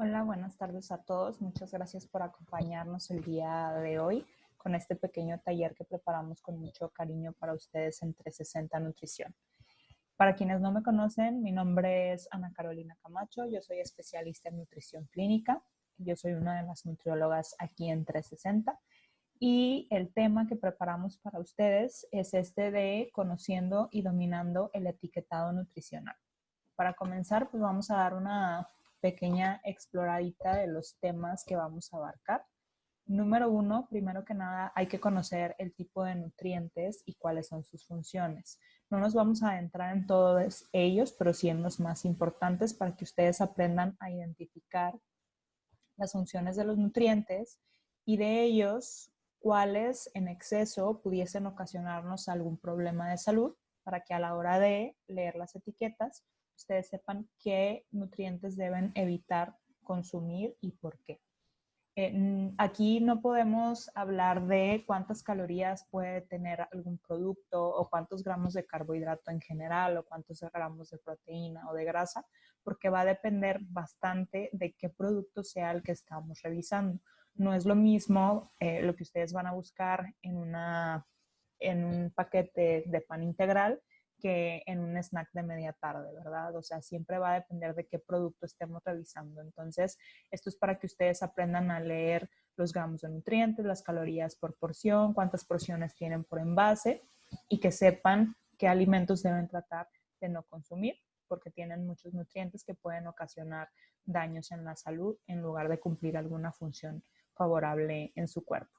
Hola, buenas tardes a todos. Muchas gracias por acompañarnos el día de hoy con este pequeño taller que preparamos con mucho cariño para ustedes en 360 Nutrición. Para quienes no me conocen, mi nombre es Ana Carolina Camacho. Yo soy especialista en nutrición clínica. Yo soy una de las nutriólogas aquí en 360. Y el tema que preparamos para ustedes es este de conociendo y dominando el etiquetado nutricional. Para comenzar, pues vamos a dar una pequeña exploradita de los temas que vamos a abarcar. Número uno, primero que nada, hay que conocer el tipo de nutrientes y cuáles son sus funciones. No nos vamos a adentrar en todos ellos, pero sí en los más importantes para que ustedes aprendan a identificar las funciones de los nutrientes y de ellos cuáles en exceso pudiesen ocasionarnos algún problema de salud para que a la hora de leer las etiquetas ustedes sepan qué nutrientes deben evitar consumir y por qué. Aquí no podemos hablar de cuántas calorías puede tener algún producto o cuántos gramos de carbohidrato en general o cuántos gramos de proteína o de grasa, porque va a depender bastante de qué producto sea el que estamos revisando. No es lo mismo lo que ustedes van a buscar en un paquete de pan integral que en un snack de media tarde, ¿verdad? O sea, siempre va a depender de qué producto estemos revisando. Entonces, esto es para que ustedes aprendan a leer los gramos de nutrientes, las calorías por porción, cuántas porciones tienen por envase y que sepan qué alimentos deben tratar de no consumir porque tienen muchos nutrientes que pueden ocasionar daños en la salud en lugar de cumplir alguna función favorable en su cuerpo.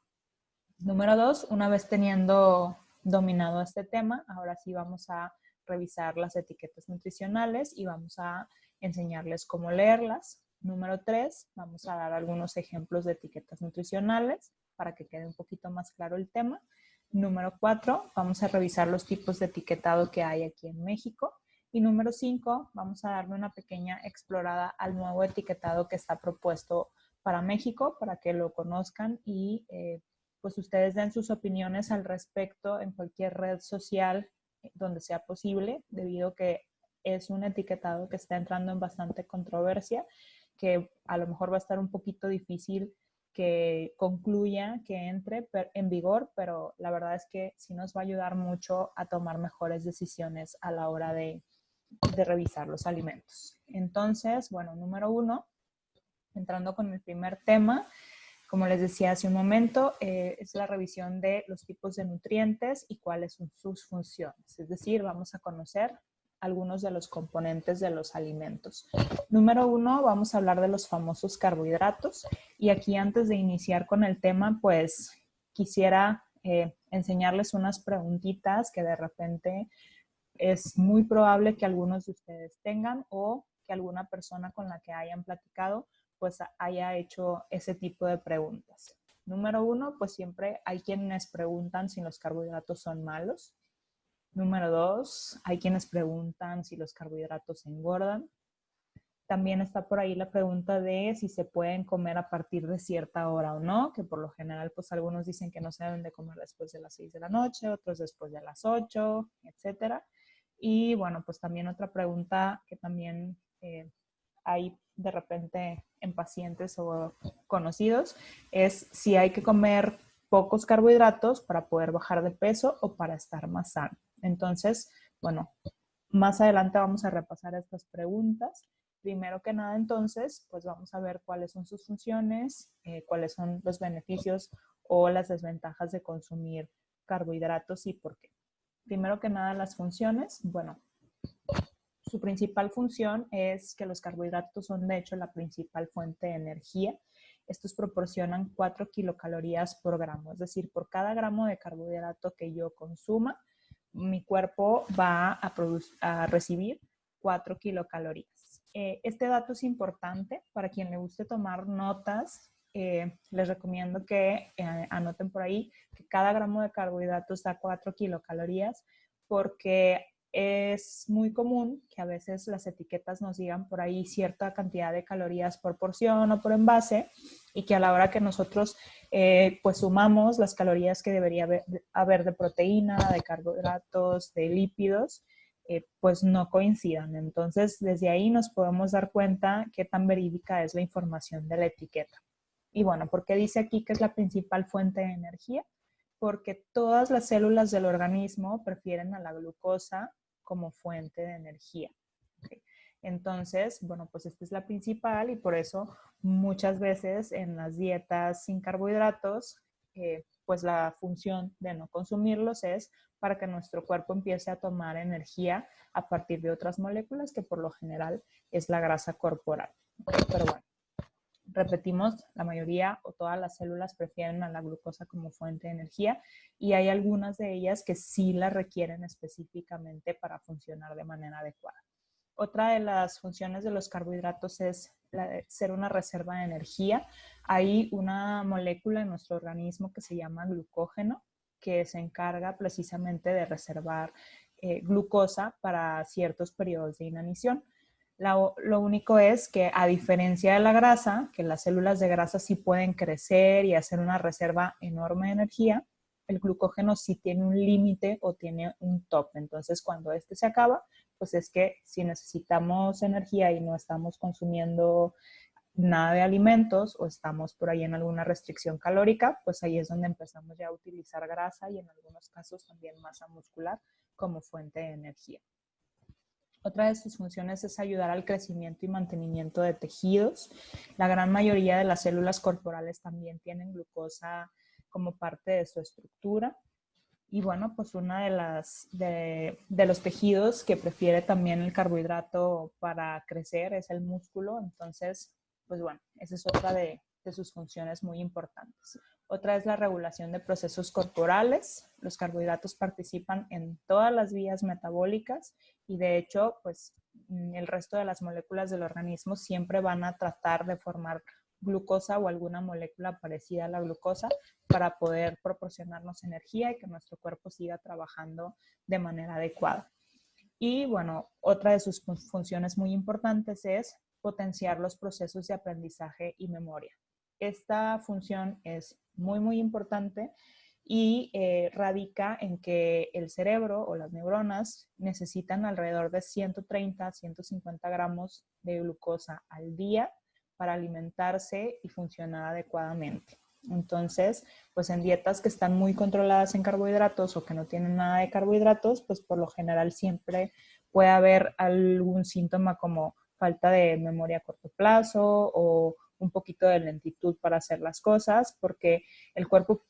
Número dos, una vez teniendo dominado este tema, ahora sí vamos a revisar las etiquetas nutricionales y vamos a enseñarles cómo leerlas. Número tres, vamos a dar algunos ejemplos de etiquetas nutricionales para que quede un poquito más claro el tema. Número cuatro, vamos a revisar los tipos de etiquetado que hay aquí en México. Y número cinco, vamos a darle una pequeña explorada al nuevo etiquetado que está propuesto para México, para que lo conozcan y pues ustedes den sus opiniones al respecto en cualquier red social donde sea posible, debido a que es un etiquetado que está entrando en bastante controversia, que a lo mejor va a estar un poquito difícil que concluya, que entre en vigor, pero la verdad es que sí nos va a ayudar mucho a tomar mejores decisiones a la hora de revisar los alimentos. Entonces, bueno, número uno, entrando con el primer tema, como les decía hace un momento, es la revisión de los tipos de nutrientes y cuáles son sus funciones. Es decir, vamos a conocer algunos de los componentes de los alimentos. Número uno, vamos a hablar de los famosos carbohidratos. Y aquí antes de iniciar con el tema, pues quisiera enseñarles unas preguntitas que de repente es muy probable que algunos de ustedes tengan o que alguna persona con la que hayan platicado pues haya hecho ese tipo de preguntas. Número uno, pues siempre hay quienes preguntan si los carbohidratos son malos. Número dos, hay quienes preguntan si los carbohidratos engordan. También está por ahí la pregunta de si se pueden comer a partir de cierta hora o no, que por lo general pues algunos dicen que no se deben de comer después de las 6 de la noche, otros después de las 8, etcétera. Y bueno, pues también otra pregunta que también hay de repente en pacientes o conocidos es si hay que comer pocos carbohidratos para poder bajar de peso o para estar más sano. Entonces, bueno, más adelante vamos a repasar estas preguntas. Primero que nada, entonces, pues vamos a ver cuáles son sus funciones, cuáles son los beneficios o las desventajas de consumir carbohidratos y por qué. Primero que nada, las funciones. Bueno, su principal función es que los carbohidratos son de hecho la principal fuente de energía. Estos proporcionan 4 kilocalorías por gramo, es decir, por cada gramo de carbohidrato que yo consuma, mi cuerpo va a recibir 4 kilocalorías. Este dato es importante para quien le guste tomar notas. Les recomiendo que anoten por ahí que cada gramo de carbohidratos da 4 kilocalorías porque es muy común que a veces las etiquetas nos digan por ahí cierta cantidad de calorías por porción o por envase y que a la hora que nosotros pues sumamos las calorías que debería haber de proteína, de carbohidratos, de lípidos, pues no coincidan. Entonces, desde ahí nos podemos dar cuenta qué tan verídica es la información de la etiqueta. Y bueno, ¿por qué dice aquí que es la principal fuente de energía? Porque todas las células del organismo prefieren a la glucosa como fuente de energía. ¿Okay? Entonces, bueno, pues esta es la principal y por eso muchas veces en las dietas sin carbohidratos, pues la función de no consumirlos es para que nuestro cuerpo empiece a tomar energía a partir de otras moléculas que por lo general es la grasa corporal. ¿Okay? Pero bueno, repetimos, la mayoría o todas las células prefieren a la glucosa como fuente de energía y hay algunas de ellas que sí la requieren específicamente para funcionar de manera adecuada. Otra de las funciones de los carbohidratos es ser una reserva de energía. Hay una molécula en nuestro organismo que se llama glucógeno, que se encarga precisamente de reservar glucosa para ciertos periodos de inanición. Lo único es que a diferencia de la grasa, que las células de grasa sí pueden crecer y hacer una reserva enorme de energía, el glucógeno sí tiene un límite o tiene un top. Entonces, cuando este se acaba, pues es que si necesitamos energía y no estamos consumiendo nada de alimentos o estamos por ahí en alguna restricción calórica, pues ahí es donde empezamos ya a utilizar grasa y en algunos casos también masa muscular como fuente de energía. Otra de sus funciones es ayudar al crecimiento y mantenimiento de tejidos. La gran mayoría de las células corporales también tienen glucosa como parte de su estructura. Y bueno, pues una de los tejidos que prefiere también el carbohidrato para crecer es el músculo. Entonces, pues bueno, esa es otra de sus funciones muy importantes. Otra es la regulación de procesos corporales. Los carbohidratos participan en todas las vías metabólicas y de hecho, pues el resto de las moléculas del organismo siempre van a tratar de formar glucosa o alguna molécula parecida a la glucosa para poder proporcionarnos energía y que nuestro cuerpo siga trabajando de manera adecuada. Y bueno, otra de sus funciones muy importantes es potenciar los procesos de aprendizaje y memoria. Esta función es muy importante y radica en que el cerebro o las neuronas necesitan alrededor de 130 a 150 gramos de glucosa al día para alimentarse y funcionar adecuadamente. Entonces, pues en dietas que están muy controladas en carbohidratos o que no tienen nada de carbohidratos, pues por lo general siempre puede haber algún síntoma como falta de memoria a corto plazo o un poquito de lentitud para hacer las cosas, porque el cuerpo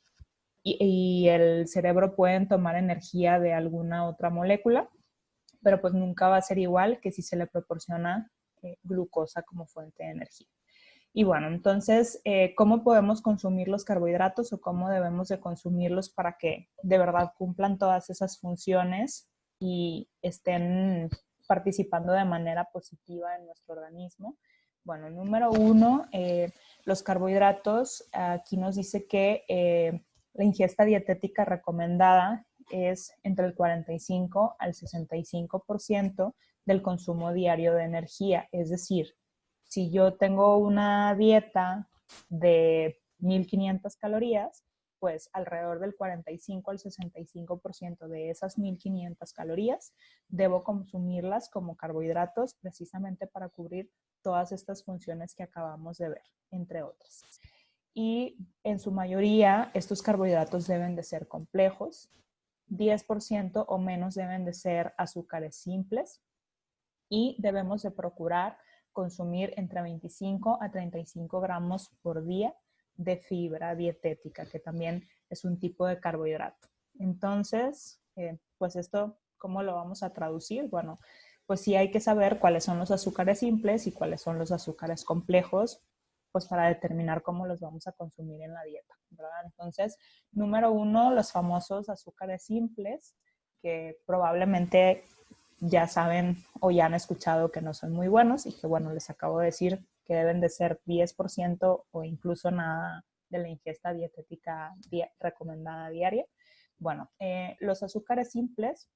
y el cerebro pueden tomar energía de alguna otra molécula, pero pues nunca va a ser igual que si se le proporciona glucosa como fuente de energía. Y bueno, entonces, ¿cómo podemos consumir los carbohidratos o cómo debemos de consumirlos para que de verdad cumplan todas esas funciones y estén participando de manera positiva en nuestro organismo? Bueno, número uno, los carbohidratos, aquí nos dice que la ingesta dietética recomendada es entre el 45 al 65% del consumo diario de energía, es decir, si yo tengo una dieta de 1500 calorías, pues alrededor del 45 al 65% de esas 1500 calorías debo consumirlas como carbohidratos precisamente para cubrir todas estas funciones que acabamos de ver, entre otras. Y en su mayoría estos carbohidratos deben de ser complejos, 10% o menos deben de ser azúcares simples y debemos de procurar consumir entre 25 a 35 gramos por día de fibra dietética, que también es un tipo de carbohidrato. Entonces, pues esto, ¿cómo lo vamos a traducir? Bueno, pues sí hay que saber cuáles son los azúcares simples y cuáles son los azúcares complejos, pues para determinar cómo los vamos a consumir en la dieta, ¿verdad? Entonces, número uno, los famosos azúcares simples, que probablemente ya saben o ya han escuchado que no son muy buenos y que, bueno, les acabo de decir que deben de ser 10% o incluso nada de la ingesta dietética recomendada diaria. Bueno, los azúcares simples,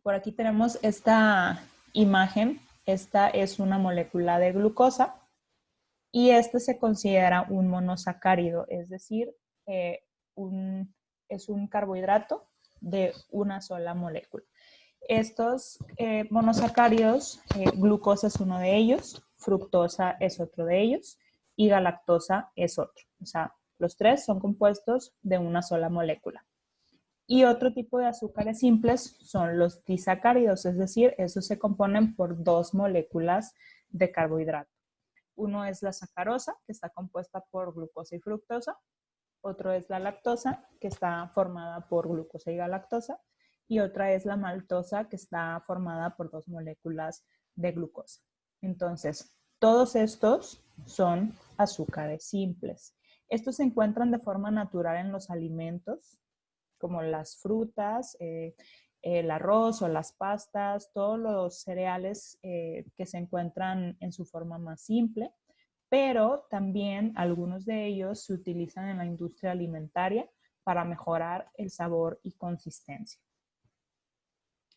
por aquí tenemos esta imagen. Esta es una molécula de glucosa y este se considera un monosacárido, es decir, es un carbohidrato de una sola molécula. Estos monosacáridos, glucosa es uno de ellos, fructosa es otro de ellos y galactosa es otro. O sea, los tres son compuestos de una sola molécula. Y otro tipo de azúcares simples son los disacáridos, es decir, esos se componen por dos moléculas de carbohidrato. Uno es la sacarosa, que está compuesta por glucosa y fructosa. Otro es la lactosa, que está formada por glucosa y galactosa. Y otra es la maltosa, que está formada por dos moléculas de glucosa. Entonces, todos estos son azúcares simples. Estos se encuentran de forma natural en los alimentos, como las frutas, el arroz o las pastas, todos los cereales que se encuentran en su forma más simple, pero también algunos de ellos se utilizan en la industria alimentaria para mejorar el sabor y consistencia.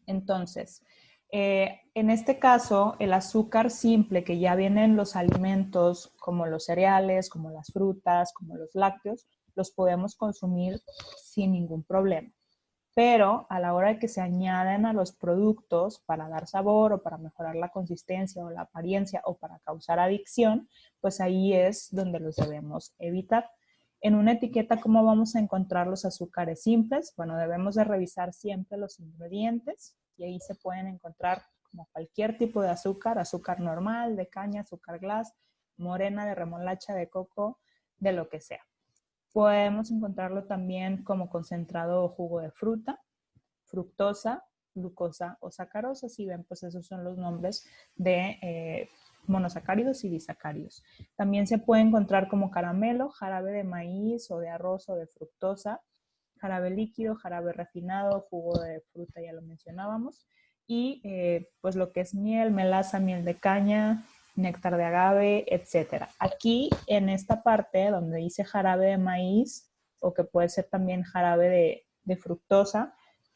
Entonces, en este caso, el azúcar simple que ya viene en los alimentos, como los cereales, como las frutas, como los lácteos, los podemos consumir sin ningún problema. Pero a la hora de que se añaden a los productos para dar sabor o para mejorar la consistencia o la apariencia o para causar adicción, pues ahí es donde los debemos evitar. En una etiqueta, ¿cómo vamos a encontrar los azúcares simples? Bueno, debemos de revisar siempre los ingredientes y ahí se pueden encontrar como cualquier tipo de azúcar, azúcar normal, de caña, azúcar glass, morena, de remolacha, de coco, de lo que sea. Podemos encontrarlo también como concentrado o jugo de fruta, fructosa, glucosa o sacarosa. Si ven, pues esos son los nombres de monosacáridos y disacáridos. También se puede encontrar como caramelo, jarabe de maíz o de arroz o de fructosa, jarabe líquido, jarabe refinado, jugo de fruta, ya lo mencionábamos, y pues lo que es miel, melaza, miel de caña, néctar de agave, etc. Aquí en esta parte donde dice jarabe de maíz o que puede ser también jarabe de fructosa,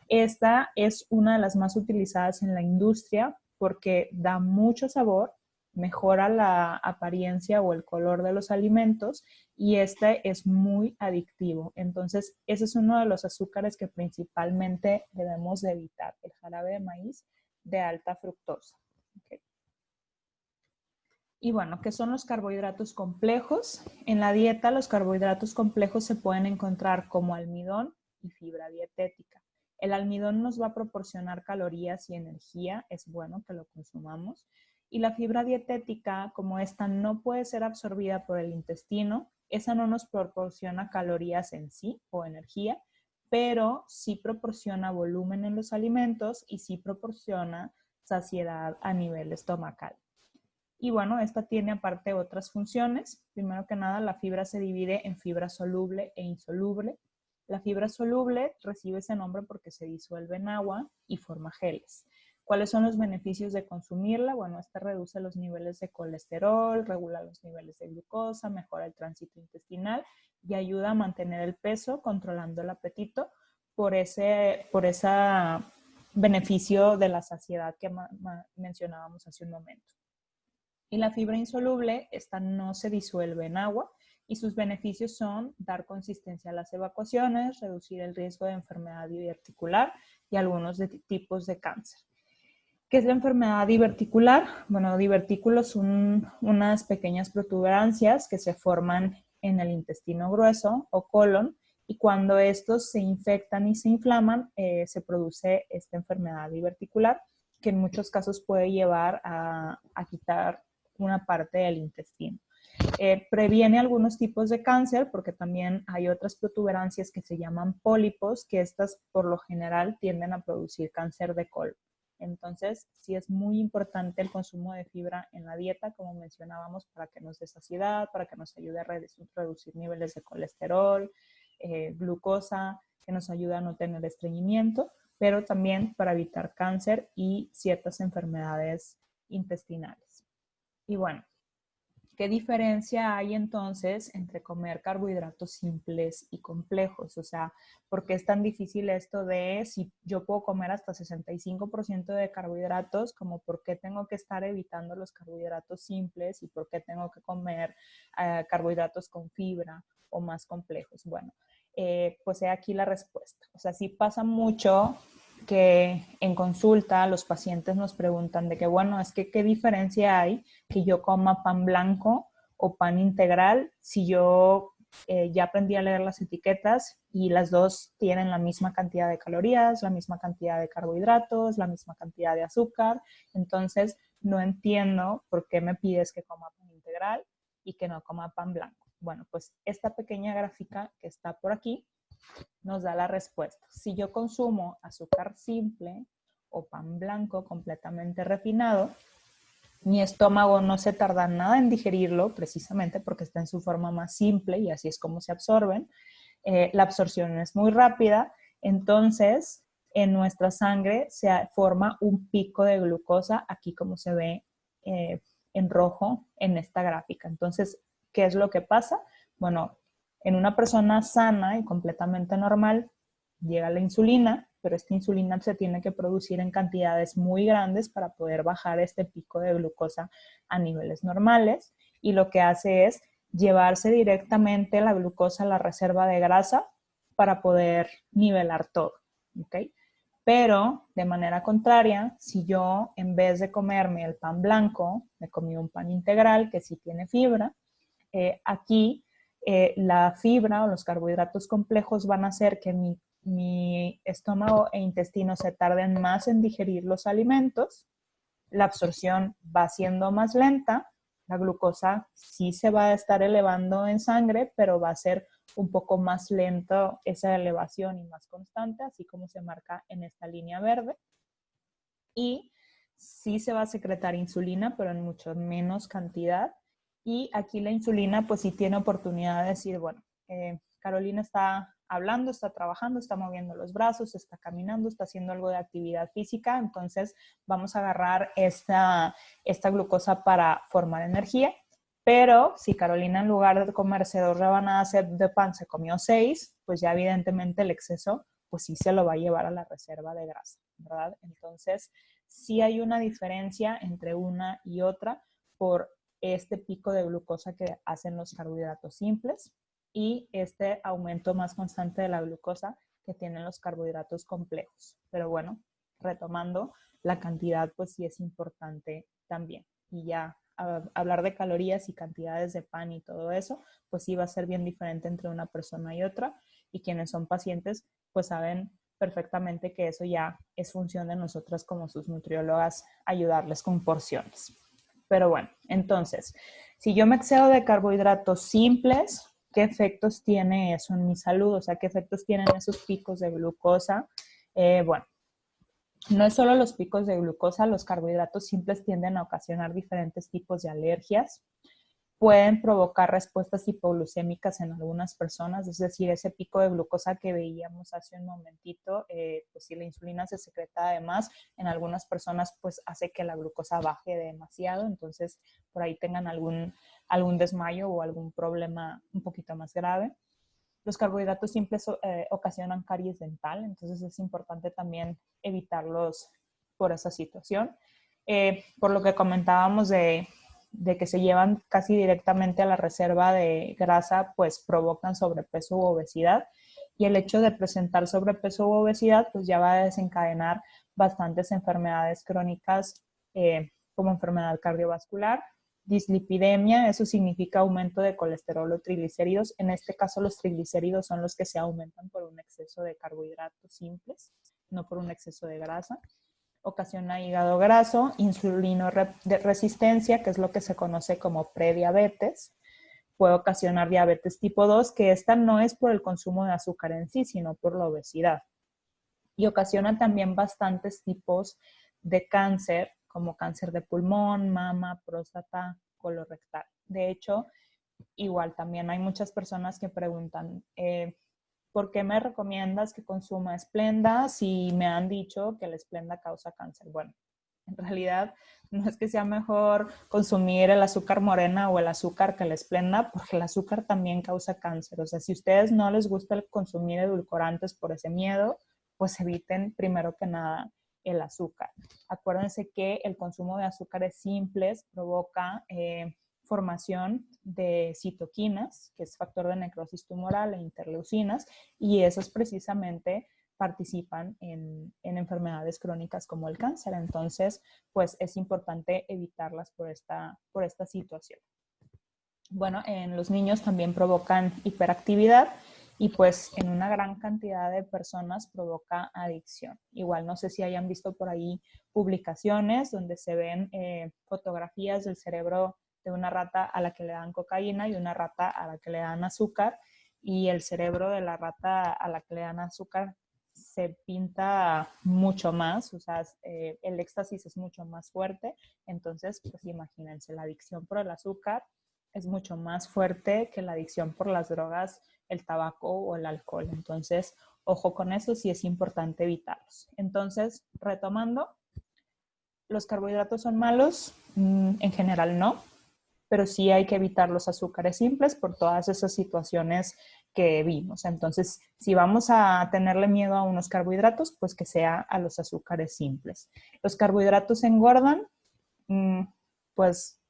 esta es una de las más utilizadas en la industria porque da mucho sabor, mejora la apariencia o el color de los alimentos y este es muy adictivo. Entonces, ese es uno de los azúcares que principalmente debemos de evitar, el jarabe de maíz de alta fructosa. Okay. Y bueno, ¿qué son los carbohidratos complejos? En la dieta los carbohidratos complejos se pueden encontrar como almidón y fibra dietética. El almidón nos va a proporcionar calorías y energía, es bueno que lo consumamos. Y la fibra dietética, como esta no puede ser absorbida por el intestino, esa no nos proporciona calorías en sí o energía, pero sí proporciona volumen en los alimentos y sí proporciona saciedad a nivel estomacal. Y bueno, esta tiene aparte otras funciones. Primero que nada, la fibra se divide en fibra soluble e insoluble. La fibra soluble recibe ese nombre porque se disuelve en agua y forma geles. ¿Cuáles son los beneficios de consumirla? Bueno, esta reduce los niveles de colesterol, regula los niveles de glucosa, mejora el tránsito intestinal y ayuda a mantener el peso controlando el apetito por ese beneficio de la saciedad que mencionábamos hace un momento. Y la fibra insoluble, esta no se disuelve en agua y sus beneficios son dar consistencia a las evacuaciones, reducir el riesgo de enfermedad diverticular y algunos tipos de cáncer. ¿Qué es la enfermedad diverticular? Bueno, divertículos son unas pequeñas protuberancias que se forman en el intestino grueso o colon y cuando estos se infectan y se inflaman, se produce esta enfermedad diverticular que en muchos casos puede llevar a quitar una parte del intestino. Previene algunos tipos de cáncer porque también hay otras protuberancias que se llaman pólipos, que estas por lo general tienden a producir cáncer de colon. Entonces, sí es muy importante el consumo de fibra en la dieta, como mencionábamos, para que nos dé saciedad, para que nos ayude a reducir niveles de colesterol, glucosa, que nos ayude a no tener estreñimiento, pero también para evitar cáncer y ciertas enfermedades intestinales. Y bueno, ¿qué diferencia hay entonces entre comer carbohidratos simples y complejos? O sea, ¿por qué es tan difícil esto de si yo puedo comer hasta 65% de carbohidratos, como por qué tengo que estar evitando los carbohidratos simples y por qué tengo que comer carbohidratos con fibra o más complejos? Bueno, pues he aquí la respuesta. O sea, sí pasa mucho que en consulta los pacientes nos preguntan de que, bueno, es que qué diferencia hay que yo coma pan blanco o pan integral si yo ya aprendí a leer las etiquetas y las dos tienen la misma cantidad de calorías, la misma cantidad de carbohidratos, la misma cantidad de azúcar. Entonces, no entiendo por qué me pides que coma pan integral y que no coma pan blanco. Bueno, pues esta pequeña gráfica que está por aquí nos da la respuesta. Si yo consumo azúcar simple o pan blanco completamente refinado, mi estómago no se tarda nada en digerirlo, precisamente porque está en su forma más simple y así es como se absorben. La absorción es muy rápida, entonces en nuestra sangre se forma un pico de glucosa, aquí como se ve en rojo en esta gráfica. Entonces, ¿qué es lo que pasa? Bueno, en una persona sana y completamente normal llega la insulina, pero esta insulina se tiene que producir en cantidades muy grandes para poder bajar este pico de glucosa a niveles normales, y lo que hace es llevarse directamente la glucosa a la reserva de grasa para poder nivelar todo, ¿ok? Pero de manera contraria, si yo en vez de comerme el pan blanco, me comí un pan integral que sí tiene fibra, aquí la fibra o los carbohidratos complejos van a hacer que mi estómago e intestino se tarden más en digerir los alimentos, la absorción va siendo más lenta, la glucosa sí se va a estar elevando en sangre, pero va a ser un poco más lento esa elevación y más constante, así como se marca en esta línea verde. Y sí se va a secretar insulina, pero en mucho menos cantidad. Y aquí la insulina pues sí tiene oportunidad de decir, bueno, Carolina está hablando, está trabajando, está moviendo los brazos, está caminando, está haciendo algo de actividad física, entonces vamos a agarrar esta glucosa para formar energía. Pero si Carolina en lugar de comerse 2 rebanadas de pan se comió 6, pues ya evidentemente el exceso pues sí se lo va a llevar a la reserva de grasa, ¿verdad? Entonces, sí hay una diferencia entre una y otra por este pico de glucosa que hacen los carbohidratos simples y este aumento más constante de la glucosa que tienen los carbohidratos complejos. Pero bueno, retomando, la cantidad pues sí es importante también. Y ya hablar de calorías y cantidades de pan y todo eso, pues sí va a ser bien diferente entre una persona y otra. Y quienes son pacientes, pues saben perfectamente que eso ya es función de nosotras como sus nutriólogas ayudarles con porciones. Pero bueno, entonces, si yo me excedo de carbohidratos simples, ¿qué efectos tiene eso en mi salud? O sea, ¿qué efectos tienen esos picos de glucosa? Bueno, no es solo los picos de glucosa, los carbohidratos simples tienden a ocasionar diferentes tipos de alergias. Pueden provocar respuestas hipoglucémicas en algunas personas, es decir, ese pico de glucosa que veíamos hace un momentito, pues si la insulina se secreta además, en algunas personas pues hace que la glucosa baje demasiado, entonces por ahí tengan algún desmayo o algún problema un poquito más grave. Los carbohidratos simples ocasionan caries dental, entonces es importante también evitarlos por esa situación. Por lo que comentábamos de que se llevan casi directamente a la reserva de grasa, pues provocan sobrepeso u obesidad. Y el hecho de presentar sobrepeso u obesidad, pues ya va a desencadenar bastantes enfermedades crónicas, como enfermedad cardiovascular, dislipidemia, eso significa aumento de colesterol o triglicéridos. En este caso, los triglicéridos son los que se aumentan por un exceso de carbohidratos simples, no por un exceso de grasa. Ocasiona hígado graso, insulinoresistencia, que es lo que se conoce como prediabetes. Puede ocasionar diabetes tipo 2, que esta no es por el consumo de azúcar en sí, sino por la obesidad. Y ocasiona también bastantes tipos de cáncer, como cáncer de pulmón, mama, próstata, colorectal. De hecho, igual también hay muchas personas que preguntan, ¿por qué me recomiendas que consuma Splenda si me han dicho que la Splenda causa cáncer? Bueno, en realidad no es que sea mejor consumir el azúcar morena o el azúcar que la Splenda, porque el azúcar también causa cáncer. O sea, si a ustedes no les gusta consumir edulcorantes por ese miedo, pues eviten primero que nada el azúcar. Acuérdense que el consumo de azúcares simples provoca formación de citoquinas, que es factor de necrosis tumoral, e interleucinas, y esos precisamente participan en enfermedades crónicas como el cáncer. Entonces, pues es importante evitarlas por esta situación. Bueno, en los niños también provocan hiperactividad y pues en una gran cantidad de personas provoca adicción. Igual no sé si hayan visto por ahí publicaciones donde se ven fotografías del cerebro de una rata a la que le dan cocaína y una rata a la que le dan azúcar, y el cerebro de la rata a la que le dan azúcar se pinta mucho más, o sea, el éxtasis es mucho más fuerte. Entonces, pues imagínense, la adicción por el azúcar es mucho más fuerte que la adicción por las drogas, el tabaco o el alcohol. Entonces, ojo con eso, sí es importante evitarlos. Entonces, retomando, ¿los carbohidratos son malos? En general no, pero sí hay que evitar los azúcares simples por todas esas situaciones que vimos. Entonces, si vamos a tenerle miedo a unos carbohidratos, pues que sea a los azúcares simples. ¿Los carbohidratos engordan? Pues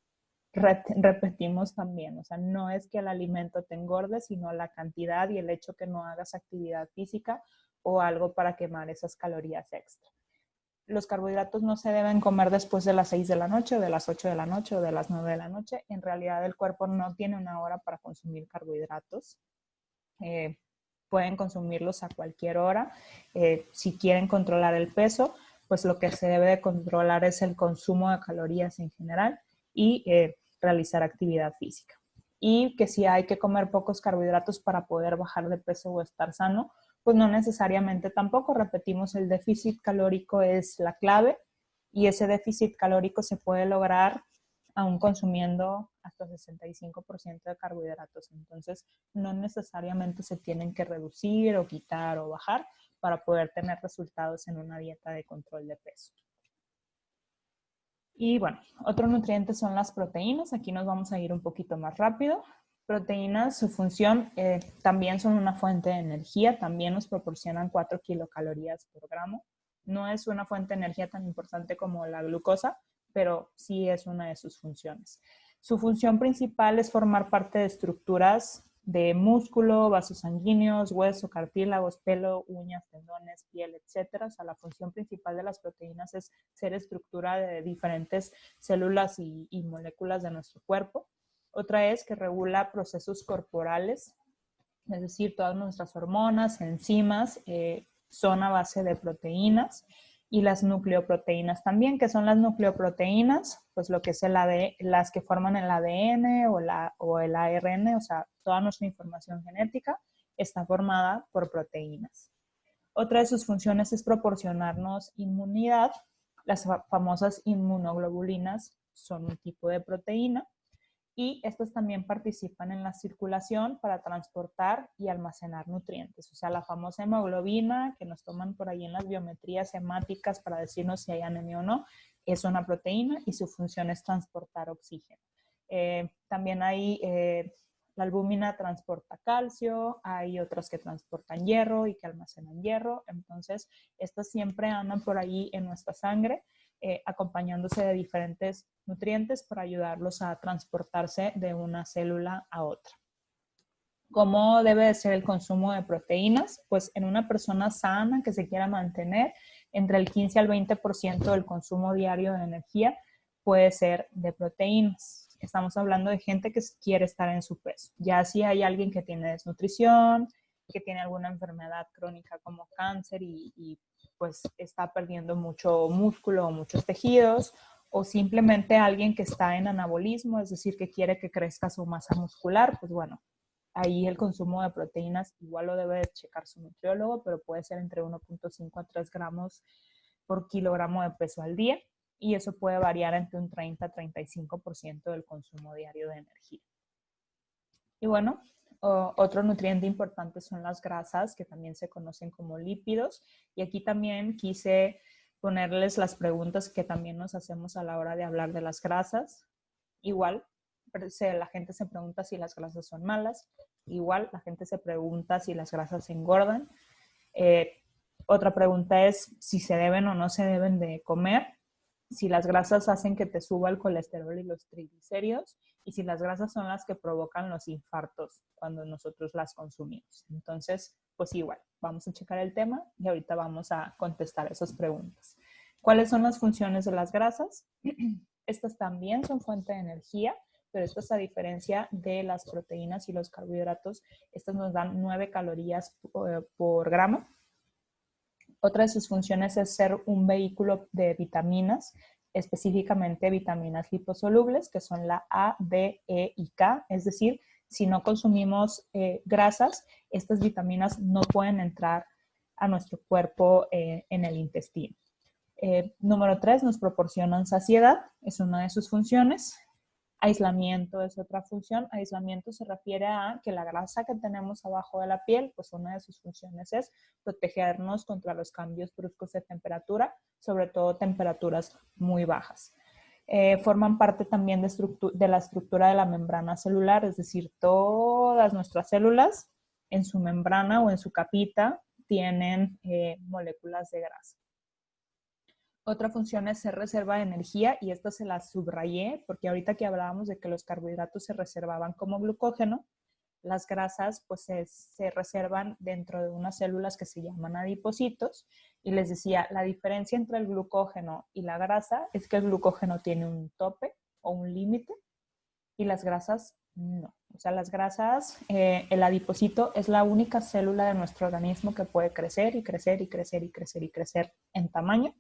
repetimos también, o sea, no es que el alimento te engorde, sino la cantidad y el hecho que no hagas actividad física o algo para quemar esas calorías extra. Los carbohidratos no se deben comer después de las 6 de la noche, o de las 8 de la noche, o de las 9 de la noche. En realidad el cuerpo no tiene una hora para consumir carbohidratos. Pueden consumirlos a cualquier hora. Si quieren controlar el peso, pues lo que se debe de controlar es el consumo de calorías en general y realizar actividad física. Y que si hay que comer pocos carbohidratos para poder bajar de peso o estar sano, pues no necesariamente tampoco. Repetimos, el déficit calórico es la clave y ese déficit calórico se puede lograr aún consumiendo hasta 65% de carbohidratos. Entonces, no necesariamente se tienen que reducir o quitar o bajar para poder tener resultados en una dieta de control de peso. Y bueno, otro nutriente son las proteínas. Aquí nos vamos a ir un poquito más rápido. Proteínas, su función también son una fuente de energía, también nos proporcionan 4 kilocalorías por gramo. No es una fuente de energía tan importante como la glucosa, pero sí es una de sus funciones. Su función principal es formar parte de estructuras de músculo, vasos sanguíneos, hueso, cartílagos, pelo, uñas, tendones, piel, etc. O sea, la función principal de las proteínas es ser estructura de diferentes células y moléculas de nuestro cuerpo. Otra es que regula procesos corporales, es decir, todas nuestras hormonas, enzimas, son a base de proteínas, y las nucleoproteínas también. ¿Qué son las nucleoproteínas? Pues lo que es las que forman el ADN o el ARN, o sea, toda nuestra información genética está formada por proteínas. Otra de sus funciones es proporcionarnos inmunidad. Las famosas inmunoglobulinas son un tipo de proteína y estas también participan en la circulación para transportar y almacenar nutrientes. O sea, la famosa hemoglobina que nos toman por ahí en las biometrías hemáticas para decirnos si hay anemia o no, es una proteína y su función es transportar oxígeno. También hay la albúmina transporta calcio, hay otras que transportan hierro y que almacenan hierro. Entonces, estas siempre andan por ahí en nuestra sangre, acompañándose de diferentes nutrientes para ayudarlos a transportarse de una célula a otra. ¿Cómo debe de ser el consumo de proteínas? Pues en una persona sana que se quiera mantener, entre el 15 al 20% del consumo diario de energía puede ser de proteínas. Estamos hablando de gente que quiere estar en su peso. Ya si hay alguien que tiene desnutrición, que tiene alguna enfermedad crónica como cáncer y pues está perdiendo mucho músculo o muchos tejidos, o simplemente alguien que está en anabolismo, es decir, que quiere que crezca su masa muscular, pues bueno, ahí el consumo de proteínas igual lo debe checar su nutriólogo, pero puede ser entre 1.5 a 3 gramos por kilogramo de peso al día, y eso puede variar entre un 30 a 35% del consumo diario de energía. Y bueno, otro nutriente importante son las grasas, que también se conocen como lípidos, y aquí también quise ponerles las preguntas que también nos hacemos a la hora de hablar de las grasas. Igual, la gente se pregunta si las grasas son malas, igual la gente se pregunta si las grasas engordan. Otra pregunta es si se deben o no se deben de comer. si las grasas hacen que te suba el colesterol y los triglicéridos, y si las grasas son las que provocan los infartos cuando nosotros las consumimos. Entonces, pues igual, vamos a checar el tema y ahorita vamos a contestar esas preguntas. ¿Cuáles son las funciones de las grasas? Estas también son fuente de energía, pero estas, a diferencia de las proteínas y los carbohidratos, estas nos dan 9 calorías por gramo. Otra de sus funciones es ser un vehículo de vitaminas, específicamente vitaminas liposolubles, que son la A, D, E y K. Es decir, si no consumimos grasas, estas vitaminas no pueden entrar a nuestro cuerpo en el intestino. Número 3, nos proporcionan saciedad, es una de sus funciones. Aislamiento es otra función. Aislamiento se refiere a que la grasa que tenemos abajo de la piel, pues una de sus funciones es protegernos contra los cambios bruscos de temperatura, sobre todo temperaturas muy bajas. Forman parte también de la estructura de la membrana celular, es decir, todas nuestras células en su membrana o en su capita tienen moléculas de grasa. Otra función es ser reserva de energía, y esta se la subrayé porque ahorita que hablábamos de que los carbohidratos se reservaban como glucógeno, las grasas pues se reservan dentro de unas células que se llaman adipocitos, y les decía, la diferencia entre el glucógeno y la grasa es que el glucógeno tiene un tope o un límite y las grasas no. O sea, las grasas, el adipocito es la única célula de nuestro organismo que puede crecer y crecer y crecer y crecer y crecer en tamaño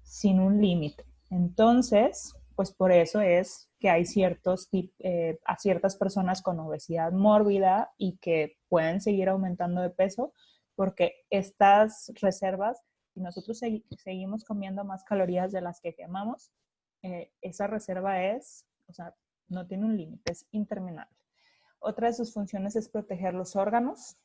sin un límite. Entonces, pues por eso es que hay a ciertas personas con obesidad mórbida y que pueden seguir aumentando de peso, porque estas reservas, si nosotros seguimos comiendo más calorías de las que quemamos, esa reserva o sea, no tiene un límite, es interminable. Otra de sus funciones es proteger los órganos.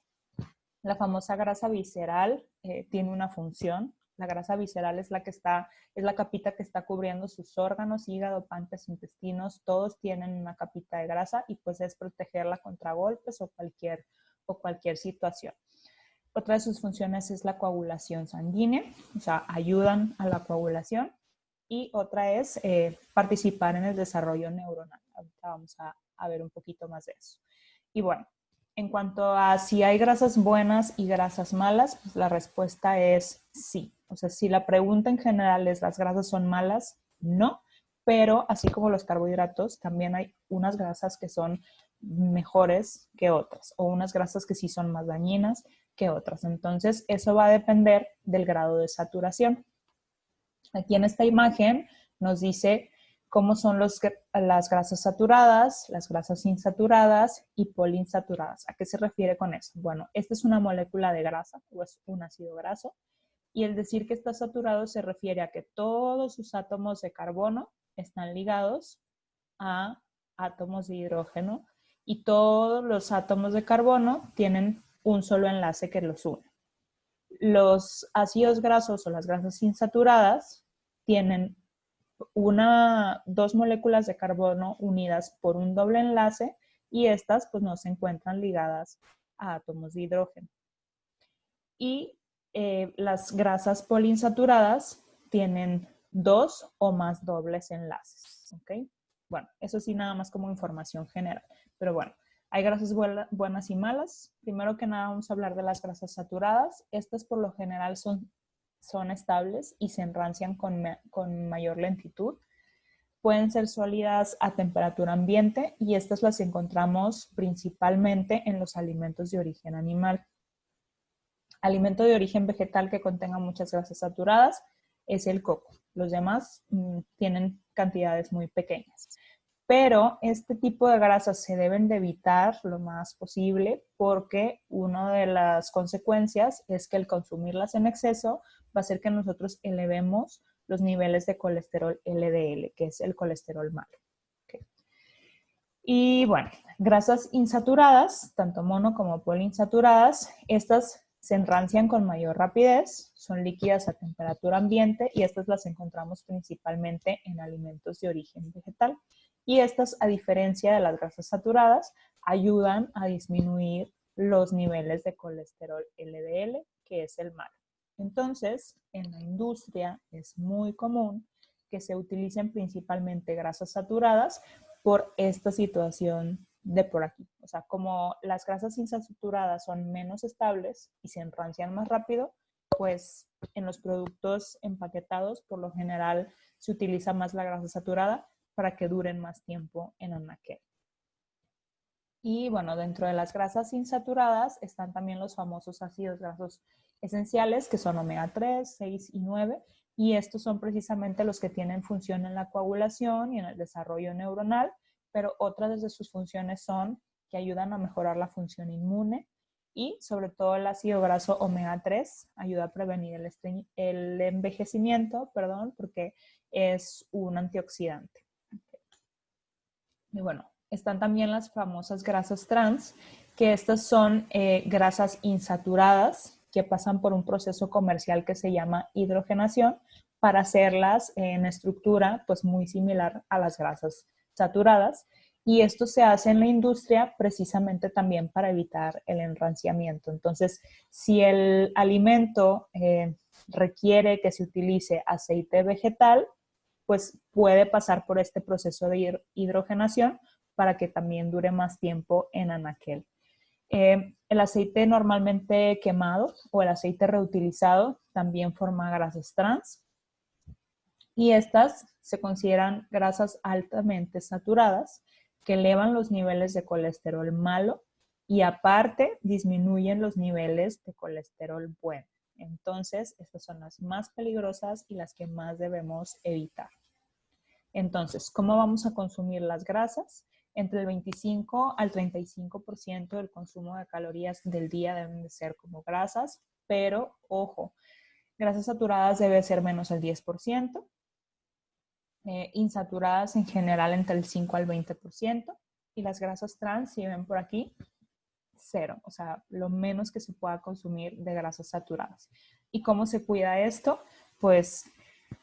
La famosa grasa visceral tiene una función. La grasa visceral es la capita que está cubriendo sus órganos, hígado, páncreas, intestinos, todos tienen una capita de grasa, y pues es protegerla contra golpes o cualquier situación. Otra de sus funciones es la coagulación sanguínea, o sea, ayudan a la coagulación. Y otra es participar en el desarrollo neuronal. Ahorita vamos a ver un poquito más de eso. Y bueno, en cuanto a si hay grasas buenas y grasas malas, pues la respuesta es sí. O sea, si la pregunta en general es ¿las grasas son malas? No, pero así como los carbohidratos, también hay unas grasas que son mejores que otras, o unas grasas que sí son más dañinas que otras. Entonces, eso va a depender del grado de saturación. Aquí en esta imagen nos dice cómo son las grasas saturadas, las grasas insaturadas y poliinsaturadas. ¿A qué se refiere con eso? Bueno, esta es una molécula de grasa o es un ácido graso, y el decir que está saturado se refiere a que todos sus átomos de carbono están ligados a átomos de hidrógeno, y todos los átomos de carbono tienen un solo enlace que los une. Los ácidos grasos o las grasas insaturadas tienen dos moléculas de carbono unidas por un doble enlace, y estas pues no se encuentran ligadas a átomos de hidrógeno. Y las grasas poliinsaturadas tienen dos o más dobles enlaces, ¿ok? Bueno, eso sí, nada más como información general, pero bueno, hay grasas buenas y malas. Primero que nada vamos a hablar de las grasas saturadas. Estas por lo general son estables y se enrancian con mayor lentitud. Pueden ser sólidas a temperatura ambiente, y estas las encontramos principalmente en los alimentos de origen animal. Alimento de origen vegetal que contenga muchas grasas saturadas es el coco. Los demás tienen cantidades muy pequeñas. Pero este tipo de grasas se deben de evitar lo más posible, porque una de las consecuencias es que el consumirlas en exceso va a hacer que nosotros elevemos los niveles de colesterol LDL, que es el colesterol malo. Okay. Y bueno, grasas insaturadas, tanto mono como poliinsaturadas, estas se enrancian con mayor rapidez, son líquidas a temperatura ambiente, y estas las encontramos principalmente en alimentos de origen vegetal. Y estas, a diferencia de las grasas saturadas, ayudan a disminuir los niveles de colesterol LDL, que es el malo. Entonces, en la industria es muy común que se utilicen principalmente grasas saturadas por esta situación de por aquí. O sea, como las grasas insaturadas son menos estables y se enrancian más rápido, pues en los productos empaquetados por lo general se utiliza más la grasa saturada para que duren más tiempo en anaquel. Y bueno, dentro de las grasas insaturadas están también los famosos ácidos grasos esenciales, que son omega 3, 6 y 9, y estos son precisamente los que tienen función en la coagulación y en el desarrollo neuronal, pero otras de sus funciones son que ayudan a mejorar la función inmune y sobre todo el ácido graso omega 3 ayuda a prevenir el envejecimiento, porque es un antioxidante. Y bueno, están también las famosas grasas trans, que estas son grasas insaturadas que pasan por un proceso comercial que se llama hidrogenación para hacerlas en estructura pues muy similar a las grasas saturadas. Y esto se hace en la industria precisamente también para evitar el enranciamiento. Entonces, si el alimento requiere que se utilice aceite vegetal, pues puede pasar por este proceso de hidrogenación para que también dure más tiempo en anaquel. El aceite normalmente quemado o el aceite reutilizado también forma grasas trans y estas se consideran grasas altamente saturadas que elevan los niveles de colesterol malo y aparte disminuyen los niveles de colesterol bueno. Entonces, estas son las más peligrosas y las que más debemos evitar. Entonces, ¿cómo vamos a consumir las grasas? Entre el 25 al 35% del consumo de calorías del día deben de ser como grasas, pero ojo, grasas saturadas debe ser menos del 10%, insaturadas en general entre el 5 al 20%, y las grasas trans, si ven por aquí, 0, o sea, lo menos que se pueda consumir de grasas saturadas. ¿Y cómo se cuida esto? Pues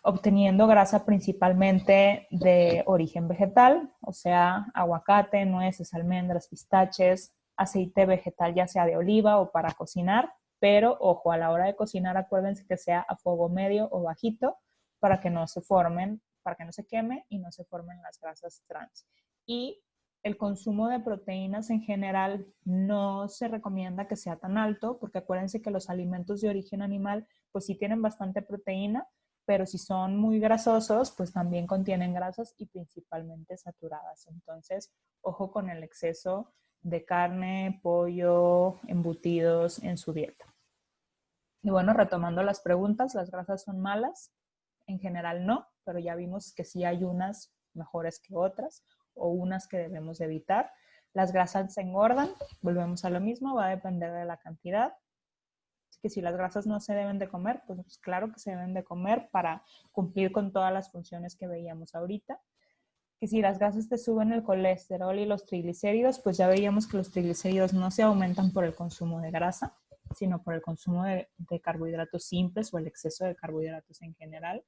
obteniendo grasa principalmente de origen vegetal, o sea, aguacate, nueces, almendras, pistaches, aceite vegetal ya sea de oliva o para cocinar, pero ojo, a la hora de cocinar acuérdense que sea a fuego medio o bajito para que no se formen, para que no se queme y no se formen las grasas trans. Y el consumo de proteínas en general no se recomienda que sea tan alto, porque acuérdense que los alimentos de origen animal pues sí tienen bastante proteína, pero si son muy grasosos, pues también contienen grasas y principalmente saturadas. Entonces, ojo con el exceso de carne, pollo, embutidos en su dieta. Y bueno, retomando las preguntas, ¿las grasas son malas? En general no, pero ya vimos que sí hay unas mejores que otras o unas que debemos evitar. Las grasas se engordan, volvemos a lo mismo, va a depender de la cantidad. Así que si las grasas no se deben de comer, pues claro que se deben de comer para cumplir con todas las funciones que veíamos ahorita. Que si las grasas te suben el colesterol y los triglicéridos, pues ya veíamos que los triglicéridos no se aumentan por el consumo de grasa, sino por el consumo de carbohidratos simples o el exceso de carbohidratos en general.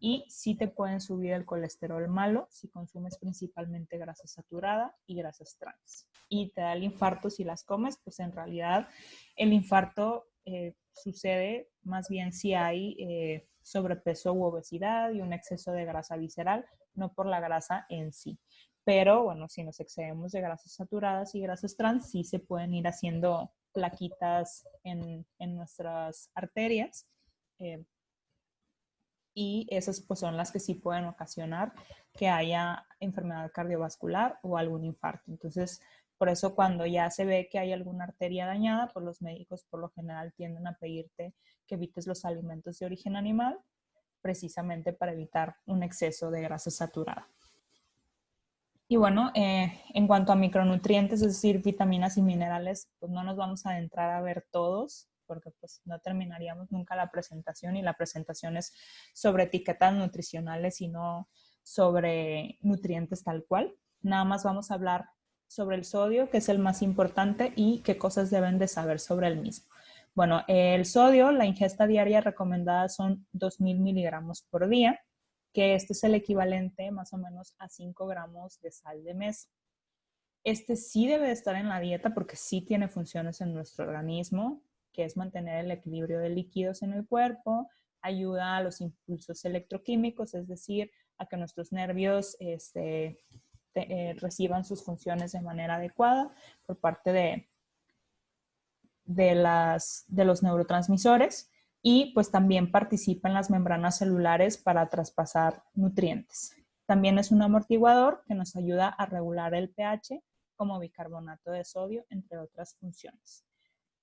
Y sí te pueden subir el colesterol malo si consumes principalmente grasa saturada y grasas trans. Y te da el infarto si las comes, pues en realidad el infarto sucede más bien si hay sobrepeso u obesidad y un exceso de grasa visceral, no por la grasa en sí. Pero bueno, si nos excedemos de grasas saturadas y grasas trans, sí se pueden ir haciendo plaquitas en nuestras arterias. Y esas pues son las que sí pueden ocasionar que haya enfermedad cardiovascular o algún infarto. Entonces, por eso cuando ya se ve que hay alguna arteria dañada, pues los médicos por lo general tienden a pedirte que evites los alimentos de origen animal, precisamente para evitar un exceso de grasa saturada. Y bueno, en cuanto a micronutrientes, es decir, vitaminas y minerales, pues no nos vamos a adentrar a ver todos, porque pues no terminaríamos nunca la presentación, y la presentación es sobre etiquetas nutricionales y no sobre nutrientes tal cual. Nada más vamos a hablar sobre el sodio, que es el más importante, y qué cosas deben de saber sobre el mismo. Bueno, el sodio, la ingesta diaria recomendada son 2.000 miligramos por día, que este es el equivalente más o menos a 5 gramos de sal de mesa. Este sí debe de estar en la dieta porque sí tiene funciones en nuestro organismo, que es mantener el equilibrio de líquidos en el cuerpo, ayuda a los impulsos electroquímicos, es decir, a que nuestros nervios reciban sus funciones de manera adecuada por parte de los neurotransmisores, y pues también participa en las membranas celulares para traspasar nutrientes. También es un amortiguador que nos ayuda a regular el pH como bicarbonato de sodio, entre otras funciones.